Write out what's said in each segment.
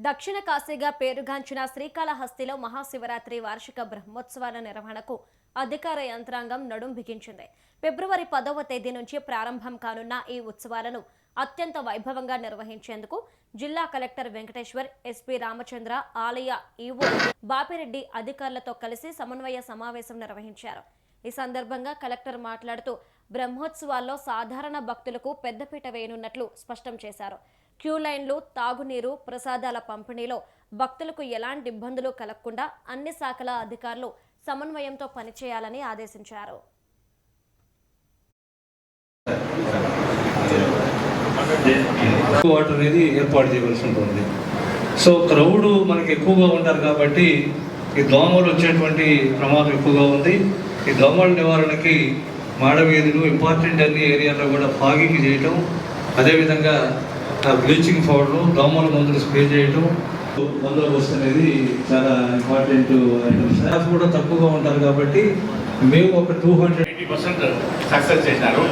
దక్షిణ కాశీగా పేరుగాంచిన శ్రీకాళహస్తిలో మహాశివరాత్రి వార్షిక బ్రహ్మోత్సవాల నిర్వహణకు అధికార యంత్రాంగం నడుం బిగించింది. ఫిబ్రవరి 10వ తేదీ నుంచి ప్రారంభం కానున్న ఈ ఉత్సవాలను అత్యంత వైభవంగా నిర్వహించేందుకు జిల్లా కలెక్టర్ వెంకటేశ్వర్, ఎస్పీ రామచంద్ర, ఆలయ ఈవో బాపిరెడ్డి అధికారులతో కలిసి సమన్వయ సమావేశం నిర్వహించారు. ఈ సందర్భంగా కలెక్టర్ మాట్లాడుతూ బ్రహ్మోత్సవాల్లో సాధారణ భక్తులకు పెద్దపీట వేయనున్నట్లు స్పష్టం చేశారు. క్యూ లైన్లు, తాగునీరు, ప్రసాదాల పంపిణీలో భక్తులకు ఎలాంటి ఇబ్బందులు కలగకుండా అన్ని శాఖల అధికారులు సమన్వయంతో పనిచేయాలని ఆదేశించారు. వాటర్ అనేది ఏర్పాటు చేయవలసి ఉంటుంది. సో క్రౌడ్ మనకి ఎక్కువగా ఉంటారు కాబట్టి ఈ దోమలు వచ్చేటువంటి ప్రమాదం ఎక్కువగా ఉంది. ఈ దోమల నివారణకి మాడవీధులు, ఇంపార్టెంట్ అన్ని ఏరియాలో కూడా ఫాగింగ్ చేయటం, అదేవిధంగా బ్లీచింగ్ పౌడర్, దోమల మందులు స్ప్రే చేయటం, బందోబస్తు అనేది చాలా ఇంపార్టెంట్ ఐటమ్స్. స్టాఫ్ కూడా తక్కువగా ఉంటారు కాబట్టి మేము ఒక 80% సక్సెస్ చేసినారు.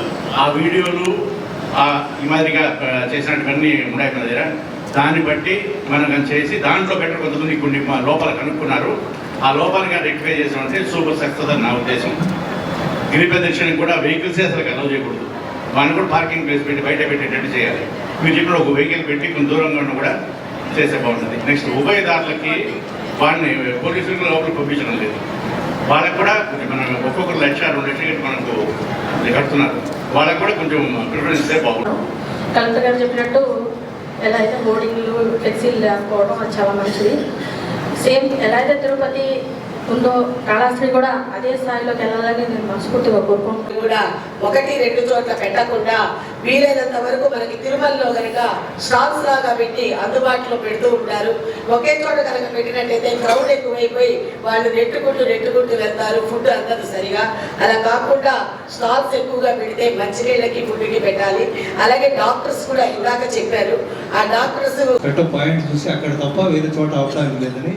ఆ వీడియోలు ఈ మాదిరిగా చేసినట్టువన్నీ ఉన్నాయి మన దగ్గర. దాన్ని బట్టి మనం చేసి దాంట్లో బెటర్ కొంతమంది కొన్ని లోపల కనుక్కున్నారు. ఆ లోపాలుగా రెక్టిఫై చేసామంటే సూపర్ సక్సెస్ అని నా ఉద్దేశం. గిరి ప్రదక్షిణకు కూడా వెహికల్సే అసలు అలౌ చేయకూడదు. వాళ్ళని కూడా పార్కింగ్ ప్లేస్ పెట్టి బయట పెట్టేటట్టు చేయాలి. మీరు చెప్పిన ఒక వెహికల్ పెట్టి కొంచెం దూరంగా ఉన్న కూడా చేస్తే బాగుంటుంది. నెక్స్ట్ ఉభయదారులకి వాళ్ళని పోలీసులకు లోపలికి పంపించడం లేదు. వాళ్ళకు కూడా కొంచెం మనం ఒక్కొక్కరు 1,00,000, 2 లక్షలు మనకు కడుతున్నారు. వాళ్ళకు కూడా కొంచెం ప్రిఫరెన్స్ ఇస్తే బాగుంటుంది. కలెక్టర్ గారు చెప్పినట్టు ఎలా అయితే బోర్డింగ్లు, ఫ్లెక్సీలు లేకపోవడం అది చాలా మంచిది. సేమ్ ఎలా అయితే తిరుపతి ఉందో కాళహస్తి కూడా అదే స్థాయిలోకి వెళ్ళాలని నేను మనస్ఫూర్తిగా కోరుకుంటున్నాను. కూడా 1-2 చోట్ల పెట్టకుండా వీలైనంత వరకు మనకి తిరుమలలో కనుక స్టాల్స్ లాగా పెట్టి అందుబాటులో పెడుతూ ఉంటారు. ఒకే చోట కనుక పెట్టినట్టయితే క్రౌడ్ ఎక్కువైపోయి వాళ్ళు నెట్టుకుంటూ వెళ్తారు. ఫుడ్ అందదు సరిగా. అలా కాకుండా స్టాల్స్ ఎక్కువగా పెడితే మంచినీళ్ళకి, ఫుడ్కి పెట్టాలి. అలాగే డాక్టర్స్ కూడా ఇందాక చెప్పారు. ఆ డాక్టర్స్ పాయింట్ చూసి అక్కడ తప్ప వేరే చోట అవసరం లేదని